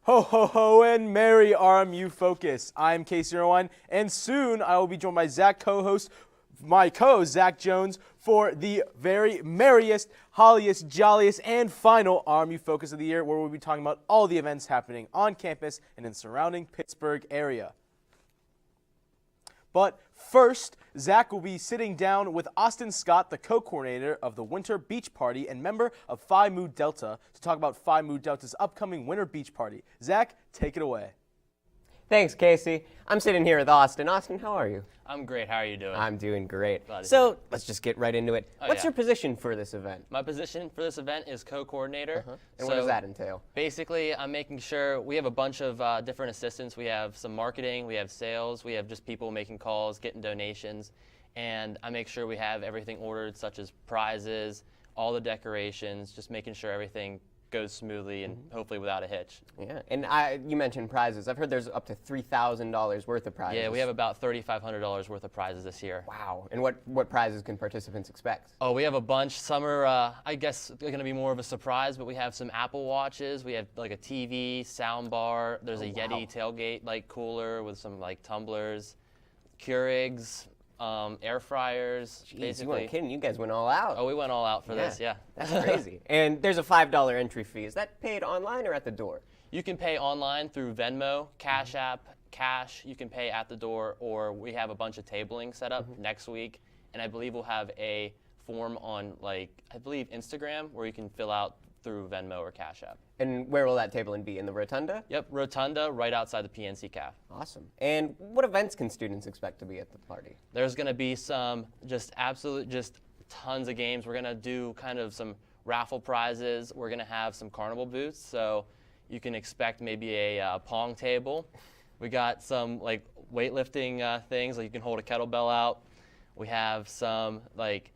Ho ho ho and merry RMU Focus. I'm Casey01, and soon I will be joined by my co-host Zach Jones for the very merriest, holliest, jolliest, and final RMU Focus of the year, where we'll be talking about all the events happening on campus and in surrounding Pittsburgh area. But first, Zach will be sitting down with Austin Scott, the co-coordinator of the Winter Beach Party and member of Phi Mu Delta, to talk about Phi Mu Delta's upcoming Winter Beach Party. Zach, take it away. Thanks, Casey. I'm sitting here with Austin. Austin, how are you? I'm great. How are you doing? I'm doing great. Glad to So hear it. let's just get right into it. What's your position for this event? My position for this event is co-coordinator. And what does that entail? Basically, I'm making sure we have a bunch of different assistants. We have some marketing, we have sales, we have just people making calls, getting donations, and I make sure we have everything ordered, such as prizes, all the decorations, just making sure everything goes smoothly and hopefully without a hitch. Yeah, and you mentioned prizes. I've heard there's up to $3,000 worth of prizes. Yeah, we have about $3,500 worth of prizes this year. Wow. And what prizes can participants expect? Oh, we have a bunch. Some are, I guess, going to be more of a surprise, but we have some Apple Watches. We have like a TV, sound bar. There's a Yeti tailgate like cooler with some like tumblers, Keurigs, air fryers. Jeez, basically. you weren't kidding. You guys went all out. Oh, we went all out for this, yeah. That's crazy. And there's a $5 entry fee. Is that paid online or at the door? You can pay online through Venmo, Cash App, Cash. You can pay at the door, or we have a bunch of tabling set up next week, and I believe we'll have a form on, like, I believe Instagram, where you can fill out through Venmo or Cash App. And where will that tabling be? In the rotunda? Yep, rotunda, right outside the PNC Caf. Awesome. And what events can students expect to be at the party? There's going to be some just tons of games. We're going to do kind of some raffle prizes. We're going to have some carnival booths, so you can expect maybe a pong table. We got some like weightlifting things, like you can hold a kettlebell out. We have some like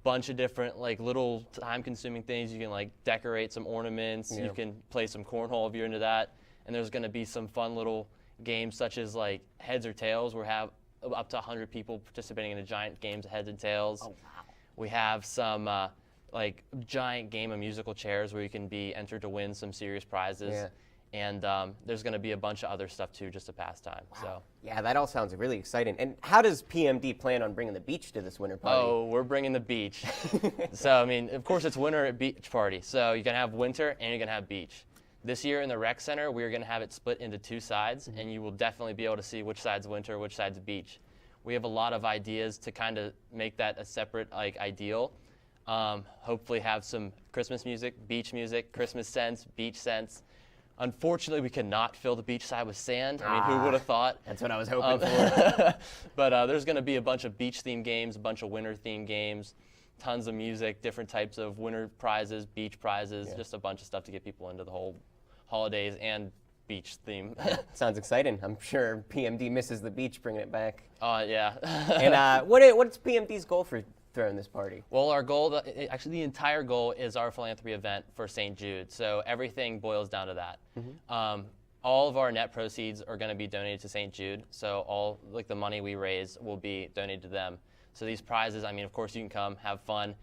bunch of different like little time-consuming things. You can like decorate some ornaments. You can play some cornhole if you're into that. And there's going to be some fun little games such as like heads or tails. We have up to 100 people participating in the giant games of heads and tails. Oh, wow. We have some like giant game of musical chairs where you can be entered to win some serious prizes. Yeah. And there's going to be a bunch of other stuff too, just to pass time. Wow. So. Yeah, that all sounds really exciting. And how does PMD plan on bringing the beach to this winter party? Oh, we're bringing the beach. So, I mean, of course, it's winter at beach party. So you're going to have winter and you're going to have beach. This year in the rec center, we're going to have it split into two sides, and you will definitely be able to see which side's winter, which side's beach. We have a lot of ideas to kind of make that a separate like ideal. Hopefully have some Christmas music, Christmas scents, beach scents. Unfortunately, we cannot fill the beach side with sand. I mean, who would have thought? That's what I was hoping for. But there's going to be a bunch of beach-themed games, a bunch of winter-themed games, tons of music, different types of winter prizes, beach prizes, just a bunch of stuff to get people into the whole holidays and beach theme. Sounds exciting. I'm sure PMD misses the beach bringing it back. Yeah. And what's PMD's goal for throwing this party? Well, our goal, actually the entire goal is our philanthropy event for St. Jude. So everything boils down to that. All of our net proceeds are going to be donated to St. Jude. So all like the money we raise will be donated to them. So these prizes, I mean, of course you can come, have fun.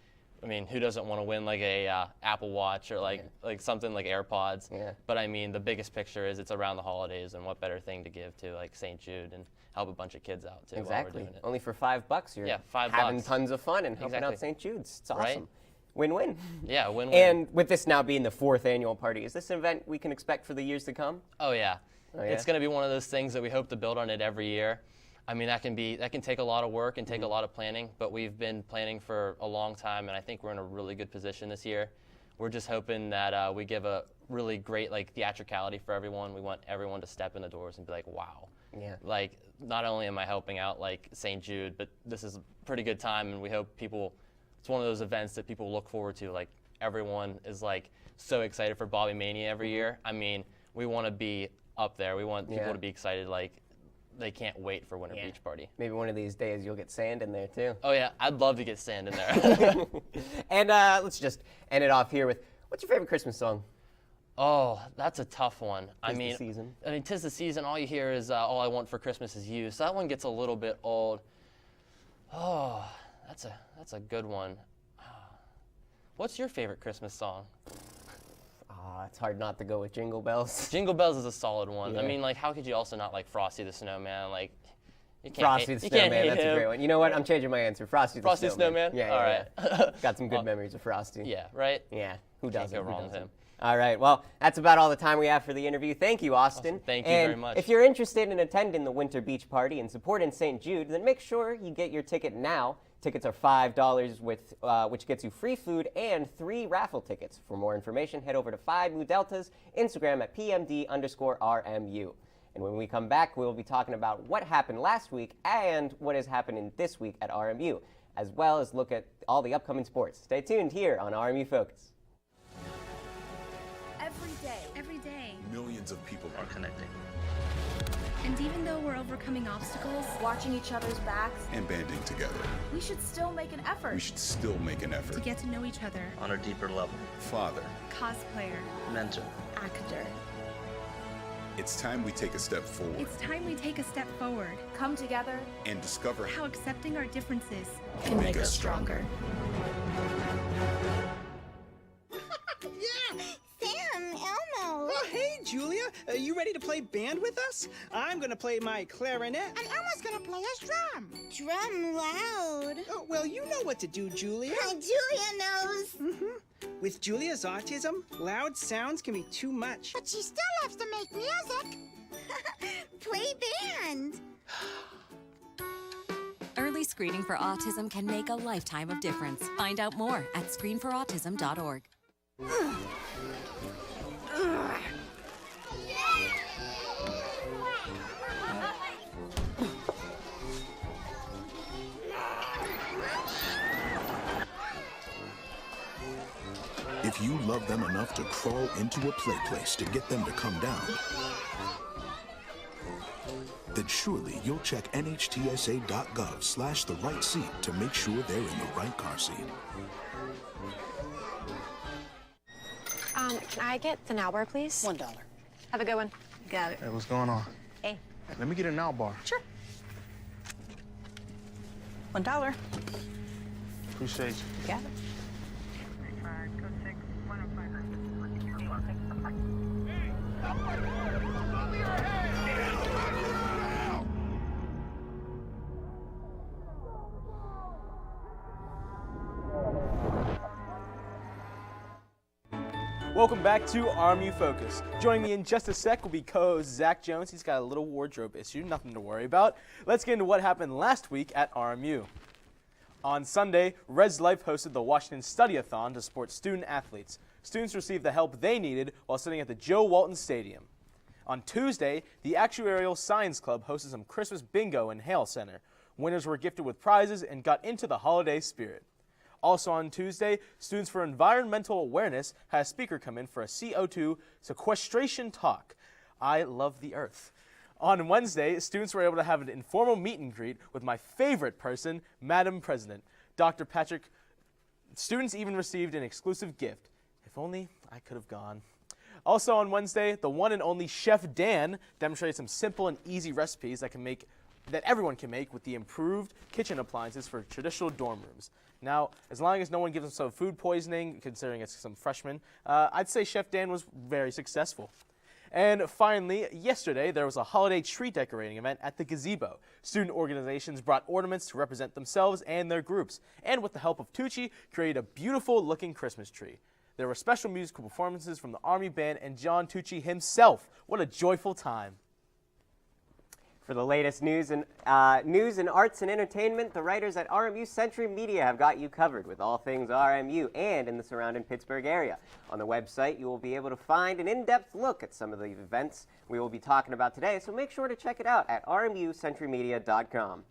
I mean, who doesn't want to win like a Apple Watch or like something like AirPods? Yeah. But I mean, the biggest picture is it's around the holidays, and what better thing to give to like St. Jude and help a bunch of kids out too while we're Exactly. doing it. Only for $5, you're $5. having tons of fun and helping Exactly. out St. Jude's. It's awesome. Right? Win-win. Yeah, win-win. And with this now being the 4th annual party, is this an event we can expect for the years to come? Oh yeah. Oh, yeah? It's going to be one of those things that we hope to build on it every year. I mean, that can take a lot of work and take a lot of planning, but we've been planning for a long time, and I think we're in a really good position this year. We're just hoping that we give a really great like theatricality for everyone. We want everyone to step in the doors and be like, wow. Yeah. Like, not only am I helping out like St. Jude, but this is a pretty good time, and we hope it's one of those events that people look forward to. Like, everyone is like so excited for Bobby Mania every year. I mean, we want to be up there. We want people to be excited like they can't wait for Winter Beach Party. Maybe one of these days you'll get sand in there too. Oh yeah, I'd love to get sand in there. And let's just end it off here with, what's your favorite Christmas song? Oh, that's a tough one. The season. I mean, 'tis the season. All you hear is "All I Want for Christmas Is You." So that one gets a little bit old. Oh, that's a good one. What's your favorite Christmas song? It's hard not to go with Jingle Bells. Jingle Bells is a solid one. Yeah. I mean, like, how could you also not like Frosty the Snowman? Like, you can't Frosty hate, the you can't Snowman, hate that's him. a great one. You know what? I'm changing my answer. Frosty the Snowman. Yeah, All right. Yeah. Got some good memories of Frosty. Yeah, right? Yeah. Who Can't doesn't? go Who wrong with doesn't? him. All right. Well, that's about all the time we have for the interview. Thank you, Austin. Awesome. Thank you And very much. if you're interested in attending the Winter Beach Party and supporting St. Jude, then make sure you get your ticket now. Tickets are $5, which gets you free food and 3 raffle tickets. For more information, head over to 5 Mu Delta's Instagram at PMD_RMU. And when we come back, we will be talking about what happened last week and what is happening this week at RMU, as well as look at all the upcoming sports. Stay tuned here on RMU Focus. Every day, Millions of people are connecting and even though we're overcoming obstacles, watching each other's backs, and banding together. we should still make an effort. We should still make an to effort. get to know each other, on a deeper level. Father, cosplayer, Mentor. Actor. it's time we take a step forward it's time we take a step forward. Come together. and discover How accepting our differences can make us stronger. Yeah! Sam, Elmo! Oh, hey, Julia. You ready to play band with us? I'm gonna play my clarinet. And Elmo's gonna play his drum. Drum loud. Oh, well, you know what to do, Julia. Julia knows. With Julia's autism, loud sounds can be too much. But she still loves to make music. Play band. Early screening for autism can make a lifetime of difference. Find out more at screenforautism.org. If you love them enough to crawl into a play place to get them to come down, then surely you'll check nhtsa.gov/the-right seat to make sure they're in the right car seat. Can I get the now bar, please? $1. Have a good one. Got it. Hey, what's going on? Hey. Let me get a now bar. Sure. $1. Appreciate you. Got it. Welcome back to RMU Focus. Joining me in just a sec will be co-host Zach Jones. He's got a little wardrobe issue, nothing to worry about. Let's get into what happened last week at RMU. On Sunday, Res Life hosted the Washington Study-a-thon to support student athletes. Students received the help they needed while sitting at the Joe Walton Stadium. On Tuesday, the Actuarial Science Club hosted some Christmas bingo in Hale Center. Winners were gifted with prizes and got into the holiday spirit. Also on Tuesday, Students for Environmental Awareness had a speaker come in for a CO2 sequestration talk. I love the earth. On Wednesday, students were able to have an informal meet and greet with my favorite person, Madam President, Dr. Patrick. Students even received an exclusive gift. If only I could have gone. Also on Wednesday, the one and only Chef Dan demonstrated some simple and easy recipes that everyone can make with the improved kitchen appliances for traditional dorm rooms. Now, as long as no one gives themselves food poisoning, considering it's some freshmen, I'd say Chef Dan was very successful. And finally, yesterday, there was a holiday tree decorating event at the gazebo. Student organizations brought ornaments to represent themselves and their groups, and with the help of Tucci, created a beautiful-looking Christmas tree. There were special musical performances from the Army Band and John Tucci himself. What a joyful time. For the latest news in arts and entertainment, the writers at RMU Century Media have got you covered with all things RMU and in the surrounding Pittsburgh area. On the website, you will be able to find an in-depth look at some of the events we will be talking about today, so make sure to check it out at rmucenturymedia.com.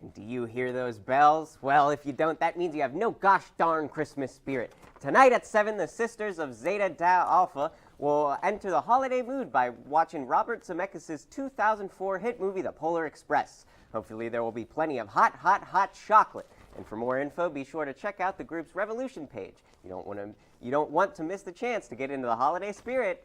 And do you hear those bells? Well, if you don't, that means you have no gosh darn Christmas spirit. Tonight at 7, the Sisters of Zeta Tau Alpha will enter the holiday mood by watching Robert Zemeckis' 2004 hit movie, The Polar Express. Hopefully there will be plenty of hot, hot, hot chocolate. And for more info, be sure to check out the group's Revolution page. You don't want to miss the chance to get into the holiday spirit.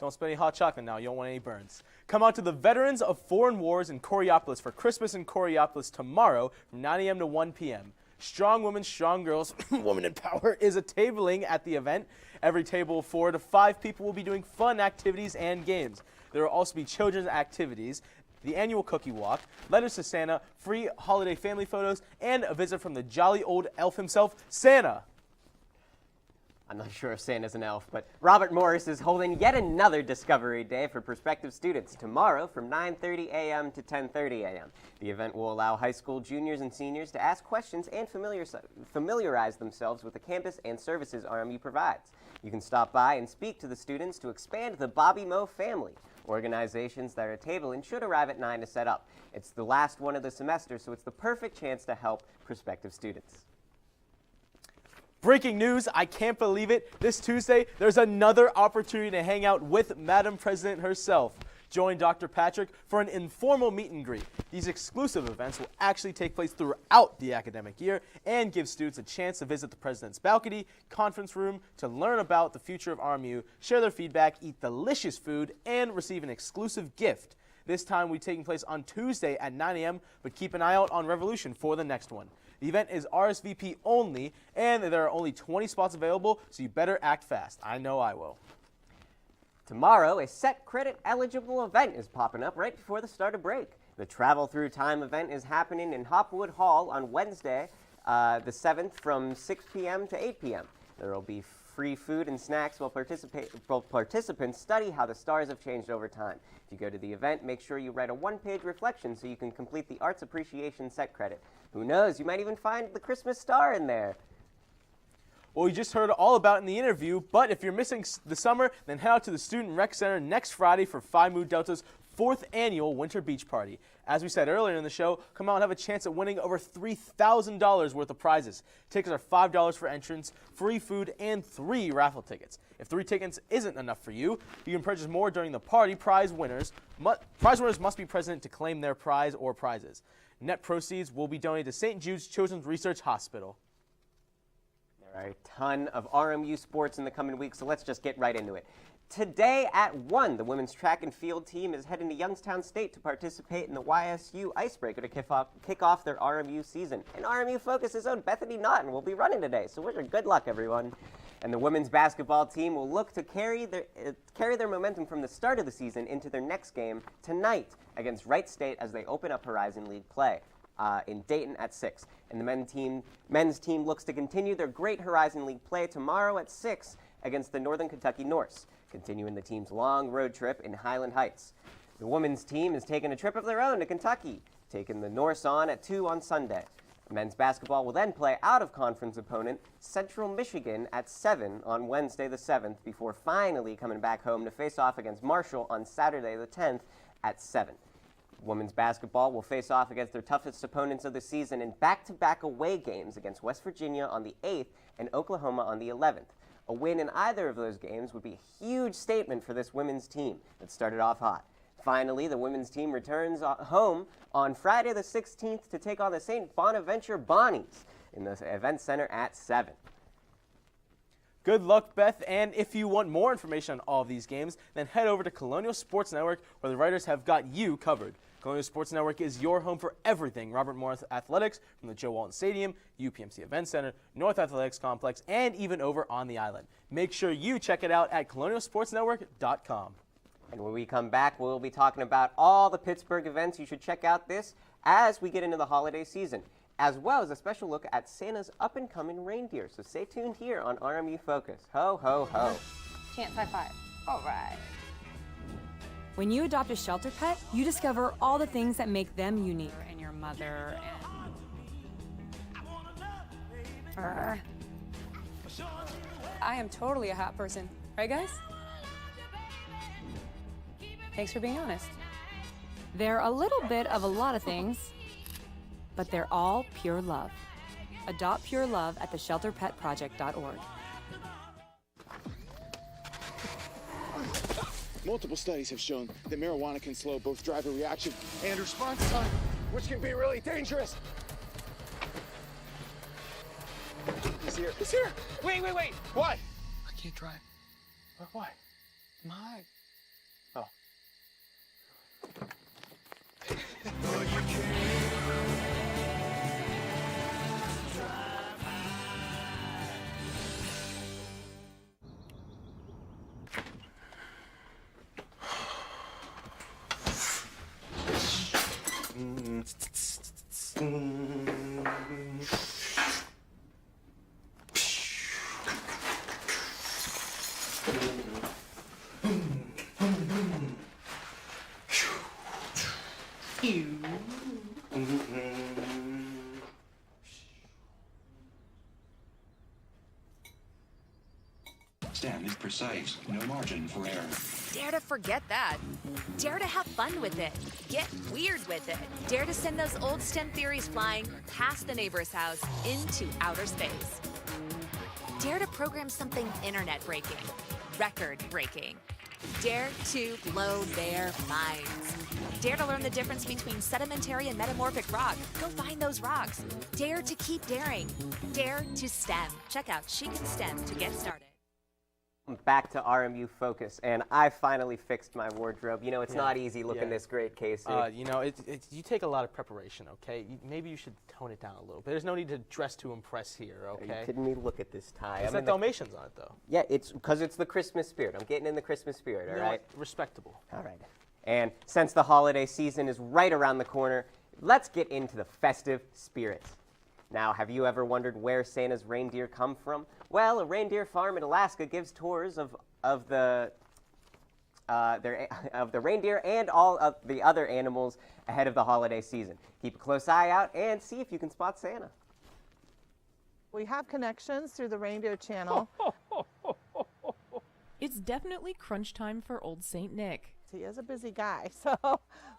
Don't spill any hot chocolate now. You don't want any burns. Come out to the Veterans of Foreign Wars in Coriopolis for Christmas in Coriopolis tomorrow from 9 a.m. to 1 p.m. Strong Women, Strong Girls, Women in Power is a tabling at the event. Every table of 4 to 5 people will be doing fun activities and games. There will also be children's activities, the annual cookie walk, letters to Santa, free holiday family photos, and a visit from the jolly old elf himself, Santa. I'm not sure if Santa's an elf, but Robert Morris is holding yet another Discovery Day for prospective students tomorrow from 9:30 a.m. to 10:30 a.m. The event will allow high school juniors and seniors to ask questions and familiarize themselves with the campus and services RMU provides. You can stop by and speak to the students to expand the Bobby Moe family. Organizations that are tabling should arrive at 9 to set up. It's the last one of the semester, so it's the perfect chance to help prospective students. Breaking news, I can't believe it. This Tuesday, there's another opportunity to hang out with Madam President herself. Join Dr. Patrick for an informal meet and greet. These exclusive events will actually take place throughout the academic year and give students a chance to visit the President's balcony, conference room, to learn about the future of RMU, share their feedback, eat delicious food, and receive an exclusive gift. This time will be taking place on Tuesday at 9 a.m., but keep an eye out on Revolution for the next one. The event is RSVP only, and there are only 20 spots available, so you better act fast. I know I will. Tomorrow, a set credit eligible event is popping up right before the start of break. The Travel Through Time event is happening in Hopwood Hall on Wednesday, the 7th from 6 p.m. to 8 p.m. There will be free food and snacks while participants study how the stars have changed over time. If you go to the event, make sure you write a one-page reflection so you can complete the Arts Appreciation set credit. Who knows, you might even find the Christmas star in there. Well, you just heard all about it in the interview, but if you're missing the summer, then head out to the Student Rec Center next Friday for Phi Mu Delta's 4th annual Winter Beach Party. As we said earlier in the show, come out and have a chance at winning over $3,000 worth of prizes. Tickets are $5 for entrance, free food, and 3 raffle tickets. If 3 tickets isn't enough for you, you can purchase more during the party. Prize winners must be present to claim their prize or prizes. Net proceeds will be donated to St. Jude's Children's Research Hospital. There are a ton of RMU sports in the coming weeks, so let's just get right into it. Today at 1, the women's track and field team is heading to Youngstown State to participate in the YSU Icebreaker to kick off their RMU season. And RMU Focus's own Bethany Naughton will be running today, so wish her good luck, everyone. And the women's basketball team will look to carry their momentum from the start of the season into their next game tonight against Wright State as they open up Horizon League play in Dayton at 6. And the men's team looks to continue their great Horizon League play tomorrow at 6 against the Northern Kentucky Norse, continuing the team's long road trip in Highland Heights. The women's team is taking a trip of their own to Kentucky, taking the Norse on at 2 on Sunday. Men's basketball will then play out-of-conference opponent Central Michigan at 7 on Wednesday the 7th before finally coming back home to face off against Marshall on Saturday the 10th at 7. Women's basketball will face off against their toughest opponents of the season in back-to-back away games against West Virginia on the 8th and Oklahoma on the 11th. A win in either of those games would be a huge statement for this women's team that started off hot. Finally, the women's team returns home on Friday the 16th to take on the St. Bonaventure Bonnies in the event center at 7. Good luck, Beth, and if you want more information on all of these games, then head over to Colonial Sports Network, where the writers have got you covered. Colonial Sports Network is your home for everything Robert Morris Athletics from the Joe Walton Stadium, UPMC Event Center, North Athletics Complex, and even over on the island. Make sure you check it out at colonialsportsnetwork.com. And when we come back, we'll be talking about all the Pittsburgh events you should check out as we get into the holiday season, as well as a special look at Santa's up-and-coming reindeer. So stay tuned here on RMU Focus. Ho, ho, ho. Chance high five. All right. When you adopt a shelter pet, you discover all the things that make them unique. And your mother I am totally a hat person. Right, guys? Thanks for being honest. They're a little bit of a lot of things, but they're all pure love. Adopt pure love at theshelterpetproject.org. Multiple studies have shown that marijuana can slow both driver reaction and response time, which can be really dangerous. He's here. He's here. Wait. What? I can't drive. Why? My. Oh. Stand is precise, no margin for error. Dare to forget that. Dare to have fun with it. Get weird with it. Dare to send those old STEM theories flying past the neighbor's house into outer space. Dare to program something internet-breaking, record-breaking. Dare to blow their minds. Dare to learn the difference between sedimentary and metamorphic rock. Go find those rocks. Dare to keep daring. Dare to STEM. Check out She Can STEM to get started. Back to RMU Focus, and I finally fixed my wardrobe. You know, it's not easy looking this great, Casey. You know, you take a lot of preparation, okay? Maybe you should tone it down a little bit. There's no need to dress to impress here, okay? Are you kidding me? Look at this tie. It's got Dalmatians on it, though. Yeah, it's because it's the Christmas spirit. I'm getting in the Christmas spirit, all right? Respectable. All right. And since the holiday season is right around the corner, let's get into the festive spirit. Now, have you ever wondered where Santa's reindeer come from? Well, a reindeer farm in Alaska gives tours of the reindeer and all of the other animals ahead of the holiday season. Keep a close eye out and see if you can spot Santa. We have connections through the reindeer channel. It's definitely crunch time for old St. Nick. He is a busy guy, so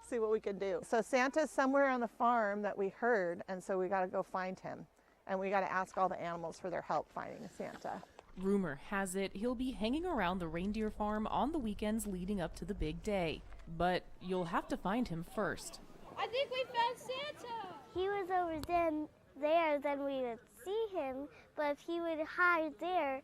see what we can do. So Santa's somewhere on the farm that we heard, and so we got to go find him. And we got to ask all the animals for their help finding Santa. Rumor has it he'll be hanging around the reindeer farm on the weekends leading up to the big day. But you'll have to find him first. I think we found Santa. He was over there, then we would see him. But if he would hide there,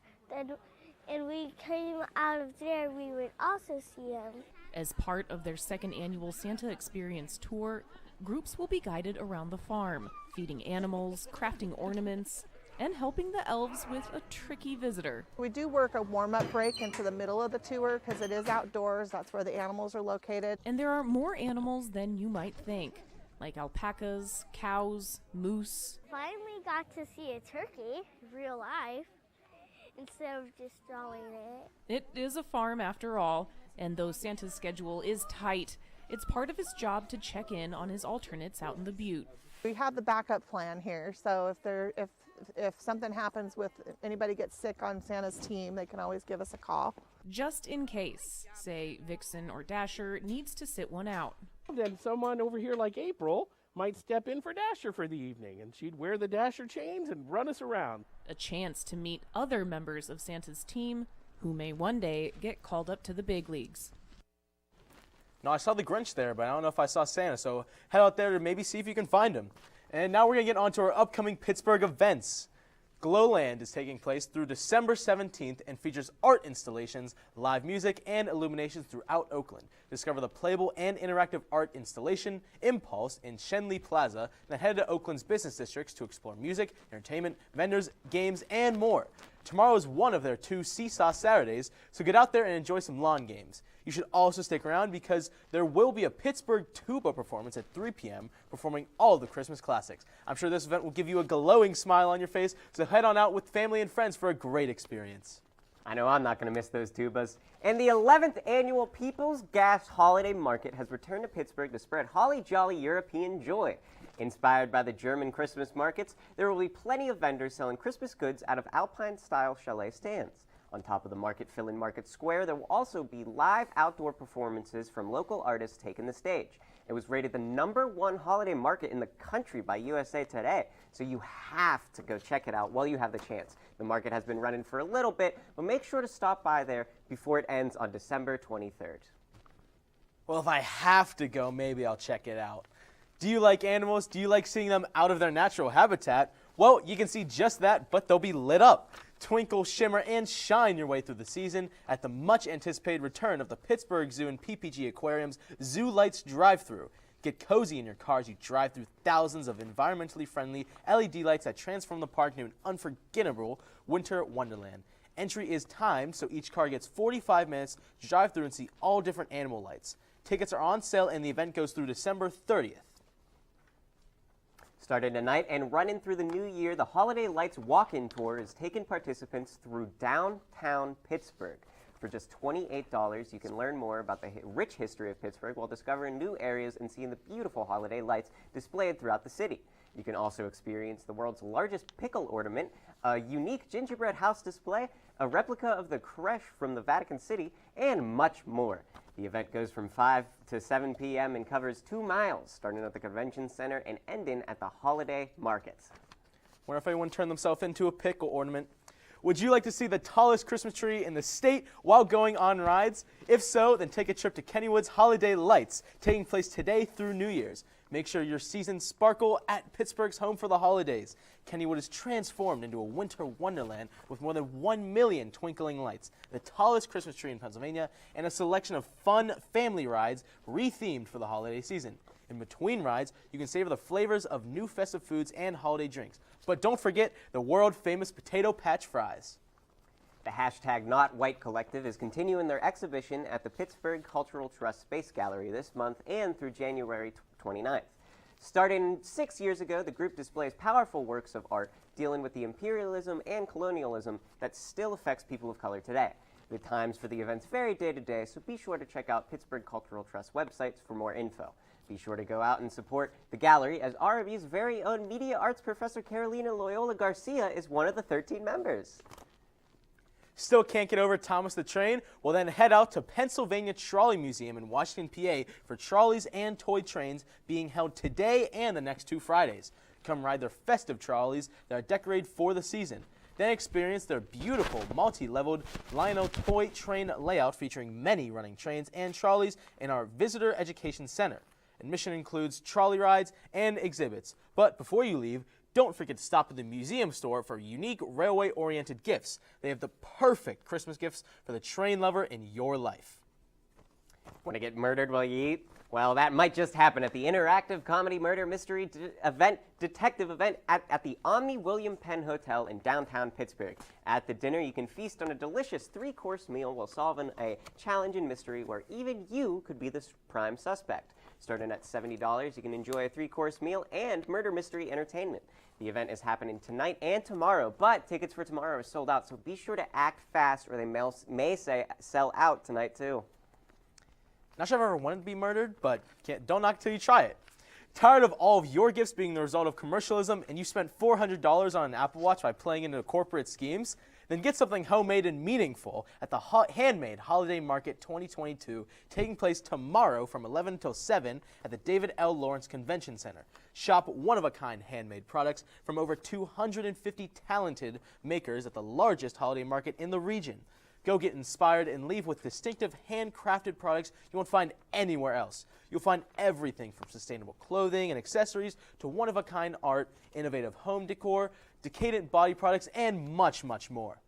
and we came out of there, we would also see him. As part of their second annual Santa Experience tour, groups will be guided around the farm, feeding animals, crafting ornaments, and helping the elves with a tricky visitor. We do work a warm-up break into the middle of the tour because it is outdoors. That's where the animals are located. And there are more animals than you might think, like alpacas, cows, moose. Finally got to see a turkey, real life, instead of just drawing it. It is a farm after all, and though Santa's schedule is tight, it's part of his job to check in on his alternates out in the Butte. We have the backup plan here, so if something happens with anybody gets sick on Santa's team, they can always give us a call. Just in case, say Vixen or Dasher needs to sit one out. Then someone over here like April might step in for Dasher for the evening, and she'd wear the Dasher chains and run us around. A chance to meet other members of Santa's team who may one day get called up to the big leagues. No, I saw the Grinch there, but I don't know if I saw Santa, so head out there to maybe see if you can find him. And now we're going to get on to our upcoming Pittsburgh events. Glowland is taking place through December 17th and features art installations, live music, and illuminations throughout Oakland. Discover the playable and interactive art installation, Impulse, in Shenley Plaza, then head to Oakland's business districts to explore music, entertainment, vendors, games, and more. Tomorrow is one of their 2 Seesaw Saturdays, so get out there and enjoy some lawn games. You should also stick around because there will be a Pittsburgh tuba performance at 3 p.m. performing all the Christmas classics. I'm sure this event will give you a glowing smile on your face, so head on out with family and friends for a great experience. I know I'm not going to miss those tubas. And the 11th annual People's Gas Holiday Market has returned to Pittsburgh to spread holly jolly European joy. Inspired by the German Christmas markets, there will be plenty of vendors selling Christmas goods out of Alpine-style chalet stands. On top of the market fill-in Market Square, there will also be live outdoor performances from local artists taking the stage. It was rated the #1 holiday market in the country by USA Today, so you have to go check it out while you have the chance. The market has been running for a little bit, but make sure to stop by there before it ends on December 23rd. Well, if I have to go, maybe I'll check it out. Do you like animals? Do you like seeing them out of their natural habitat? Well, you can see just that, but they'll be lit up. Twinkle, shimmer, and shine your way through the season at the much-anticipated return of the Pittsburgh Zoo and PPG Aquarium's Zoo Lights drive-thru. Get cozy in your car as you drive through thousands of environmentally friendly LED lights that transform the park into an unforgettable winter wonderland. Entry is timed, so each car gets 45 minutes to drive through and see all different animal lights. Tickets are on sale, and the event goes through December 30th. Starting tonight and running through the new year, the Holiday Lights Walk-In Tour is taking participants through downtown Pittsburgh. For just $28, you can learn more about the rich history of Pittsburgh while discovering new areas and seeing the beautiful holiday lights displayed throughout the city. You can also experience the world's largest pickle ornament, a unique gingerbread house display, a replica of the creche from the Vatican City, and much more. The event goes from 5 to 7 p.m. and covers 2 miles, starting at the convention center and ending at the holiday markets. Wonder if anyone turned themselves into a pickle ornament. Would you like to see the tallest Christmas tree in the state while going on rides? If so, then take a trip to Kennywood's Holiday Lights, taking place today through New Year's. Make sure your seasons sparkle at Pittsburgh's home for the holidays. Kennywood is transformed into a winter wonderland with more than 1 million twinkling lights, the tallest Christmas tree in Pennsylvania, and a selection of fun family rides re-themed for the holiday season. In between rides, you can savor the flavors of new festive foods and holiday drinks. But don't forget the world-famous potato patch fries. The hashtag Not White Collective is continuing their exhibition at the Pittsburgh Cultural Trust Space Gallery this month and through January 29th. Starting 6 years ago, the group displays powerful works of art dealing with the imperialism and colonialism that still affects people of color today. The times for the events vary day to day, so be sure to check out Pittsburgh Cultural Trust websites for more info. Be sure to go out and support the gallery, as RMU's very own media arts professor Carolina Loyola Garcia is one of the 13 members. Still can't get over Thomas the Train? Well, then head out to Pennsylvania Trolley Museum in Washington, PA for trolleys and toy trains being held today and the next 2 Fridays. Come ride their festive trolleys that are decorated for the season. Then experience their beautiful multi-leveled Lionel toy train layout featuring many running trains and trolleys in our Visitor Education Center. Admission includes trolley rides and exhibits. But before you leave, don't forget to stop at the museum store for unique railway-oriented gifts. They have the perfect Christmas gifts for the train lover in your life. Want to get murdered while you eat? Well, that might just happen at the interactive comedy murder mystery detective event at the Omni William Penn Hotel in downtown Pittsburgh. At the dinner, you can feast on a delicious 3-course meal while solving a challenging mystery where even you could be the prime suspect. Starting at $70, you can enjoy a 3-course meal and murder mystery entertainment. The event is happening tonight and tomorrow, but tickets for tomorrow are sold out, so be sure to act fast or they may sell out tonight too. Not sure I've ever wanted to be murdered, but don't knock it till you try it. Tired of all of your gifts being the result of commercialism and you spent $400 on an Apple Watch by playing into corporate schemes? Then get something homemade and meaningful at the Handmade Holiday Market 2022, taking place tomorrow from 11 until 7 at the David L. Lawrence Convention Center. Shop one-of-a-kind handmade products from over 250 talented makers at the largest holiday market in the region. Go get inspired and leave with distinctive handcrafted products you won't find anywhere else. You'll find everything from sustainable clothing and accessories to one-of-a-kind art, innovative home decor, decadent body products, and much, much more.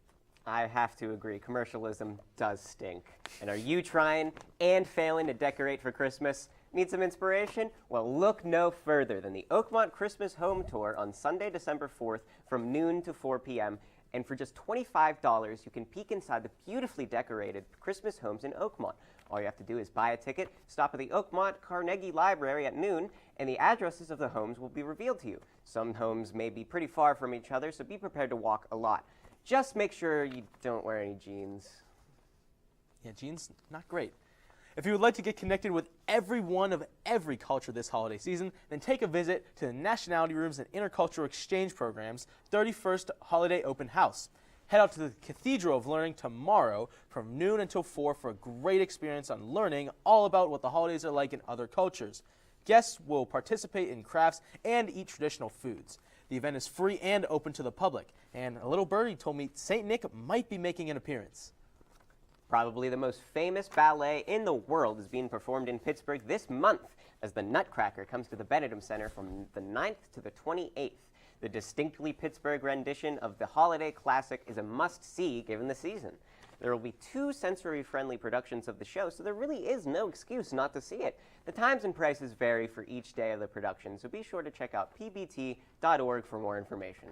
I have to agree, commercialism does stink. And are you trying and failing to decorate for Christmas? Need some inspiration? Well, look no further than the Oakmont Christmas Home Tour on Sunday, December 4th from noon to 4 p.m. And for just $25, you can peek inside the beautifully decorated Christmas homes in Oakmont. All you have to do is buy a ticket, stop at the Oakmont Carnegie Library at noon, and the addresses of the homes will be revealed to you. Some homes may be pretty far from each other, so be prepared to walk a lot. Just make sure you don't wear any jeans. Yeah, jeans, not great. If you would like to get connected with everyone of every culture this holiday season, then take a visit to the Nationality Rooms and Intercultural Exchange Program's 31st Holiday Open House. Head out to the Cathedral of Learning tomorrow from noon until 4 for a great experience on learning all about what the holidays are like in other cultures. Guests will participate in crafts and eat traditional foods. The event is free and open to the public, and a little birdie told me St. Nick might be making an appearance. Probably the most famous ballet in the world is being performed in Pittsburgh this month as the Nutcracker comes to the Benedum Center from the 9th to the 28th. The distinctly Pittsburgh rendition of the holiday classic is a must-see given the season. There will be 2 sensory-friendly productions of the show, so there really is no excuse not to see it. The times and prices vary for each day of the production, so be sure to check out pbt.org for more information.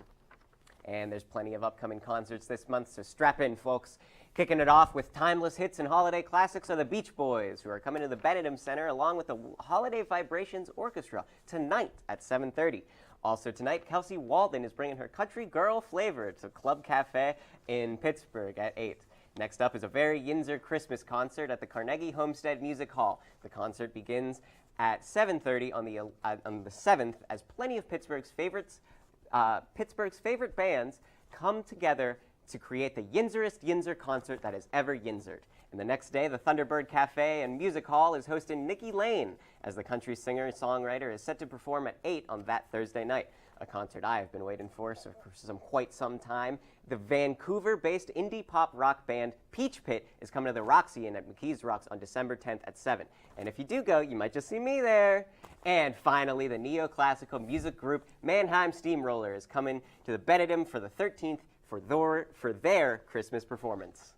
And there's plenty of upcoming concerts this month, so strap in, folks. Kicking it off with timeless hits and holiday classics are the Beach Boys, who are coming to the Benedum Center along with the Holiday Vibrations Orchestra tonight at 7:30. Also tonight, Kelsey Walden is bringing her country girl flavor to Club Cafe in Pittsburgh at 8. Next up is a very Yinzer Christmas concert at the Carnegie Homestead Music Hall. The concert begins at 7:30 on the 7th as plenty of Pittsburgh's favorite bands come together to create the Yinzerest Yinzer concert that has ever Yinzered. And the next day, the Thunderbird Cafe and Music Hall is hosting Nikki Lane, as the country singer-songwriter is set to perform at 8 on that Thursday night, a concert I have been waiting for quite some time. The Vancouver-based indie pop rock band Peach Pit is coming to the Roxy Inn at McKees Rocks on December 10th at 7. And if you do go, you might just see me there. And finally, the neoclassical music group Mannheim Steamroller is coming to the Benedum for the 13th for their Christmas performance.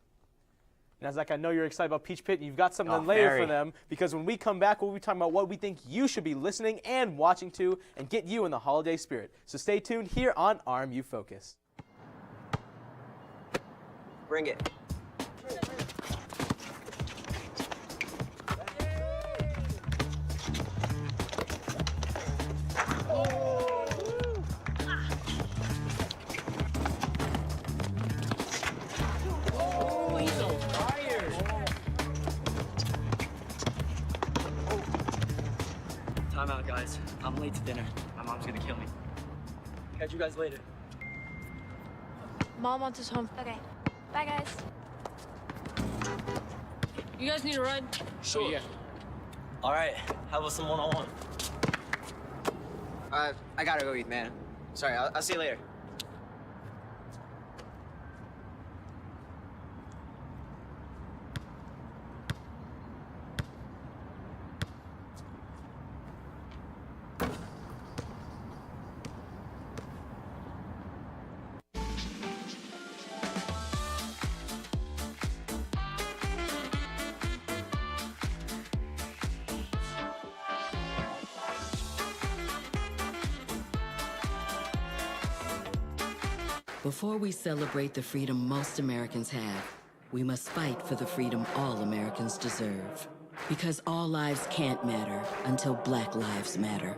Now, Zach, I know you're excited about Peach Pit, and you've got something later very. for them, because when we come back, we'll be talking about what we think you should be listening and watching to and get you in the holiday spirit. So stay tuned here on RMU Focus. Bring it. Time out, guys. I'm late to dinner. My mom's gonna kill me. Catch you guys later. Mom wants us home. Okay. Bye, guys. You guys need a ride? Sure. Yeah. All right. How about some one-on-one? I gotta go eat, man. Sorry, I'll see you later. Before we celebrate the freedom most Americans have, we must fight for the freedom all Americans deserve. Because all lives can't matter until Black lives matter.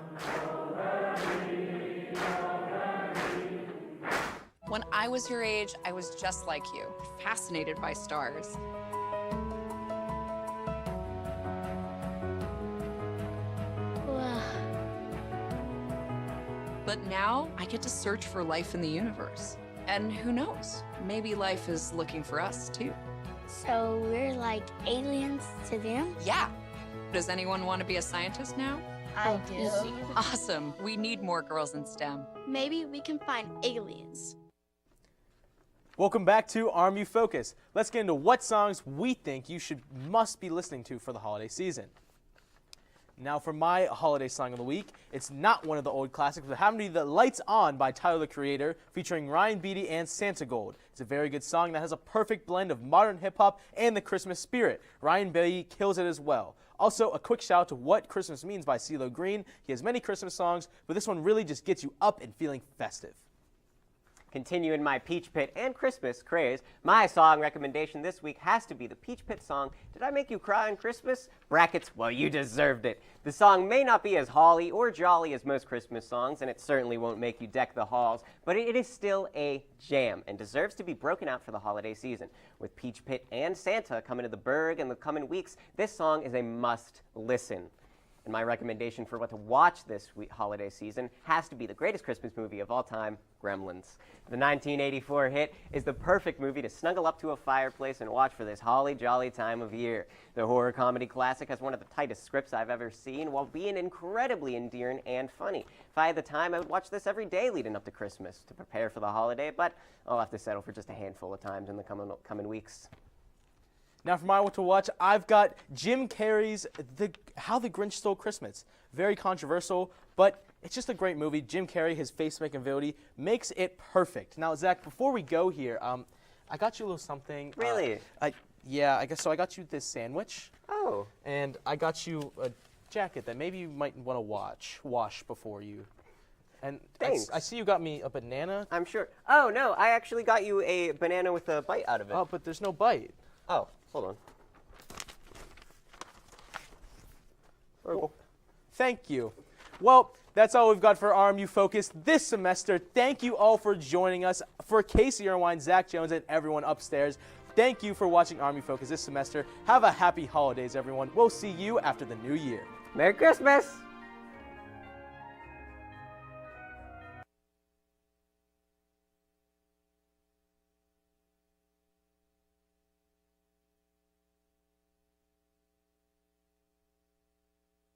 When I was your age, I was just like you, fascinated by stars. But now I get to search for life in the universe. And who knows, maybe life is looking for us too. So we're like aliens to them? Yeah. Does anyone want to be a scientist now? I do. Awesome. We need more girls in STEM. Maybe we can find aliens. Welcome back to RMU Focus. Let's get into what songs we think you must be listening to for the holiday season. Now, for my holiday song of the week, it's not one of the old classics, but happened to be the Lights On by Tyler, the Creator, featuring Ryan Beatty and Santa Gold. It's a very good song that has a perfect blend of modern hip-hop and the Christmas spirit. Ryan Beatty kills it as well. Also, a quick shout out to What Christmas Means by CeeLo Green. He has many Christmas songs, but this one really just gets you up and feeling festive. Continuing my Peach Pit and Christmas craze, my song recommendation this week has to be the Peach Pit song, Did I Make You Cry on Christmas? Brackets, well, you deserved it. The song may not be as holly or jolly as most Christmas songs, and it certainly won't make you deck the halls, but it is still a jam and deserves to be broken out for the holiday season. With Peach Pit and Santa coming to the Berg in the coming weeks, this song is a must listen. And my recommendation for what to watch this holiday season has to be the greatest Christmas movie of all time, Gremlins. The 1984 hit is the perfect movie to snuggle up to a fireplace and watch for this holly jolly time of year. The horror comedy classic has one of the tightest scripts I've ever seen while being incredibly endearing and funny. If I had the time, I would watch this every day leading up to Christmas to prepare for the holiday, but I'll have to settle for just a handful of times in the coming weeks. Now for my what to watch, I've got Jim Carrey's How the Grinch Stole Christmas. Very controversial, but it's just a great movie. Jim Carrey, his face-making ability, makes it perfect. Now, Zach, before we go here, I got you a little something. Really? Yeah, I guess so. I got you this sandwich. Oh. And I got you a jacket that maybe you might want to wash before you. And Thanks. I see you got me a banana. I'm sure. Oh, no, I actually got you a banana with a bite out of it. Oh, but there's no bite. Oh, hold on. Well, thank you. Well, that's all we've got for RMU Focus this semester. Thank you all for joining us. For Casey Irwine, Zach Jones, and everyone upstairs, Thank you for watching RMU Focus this semester. Have a happy holidays, everyone. We'll see you after the new year. Merry Christmas!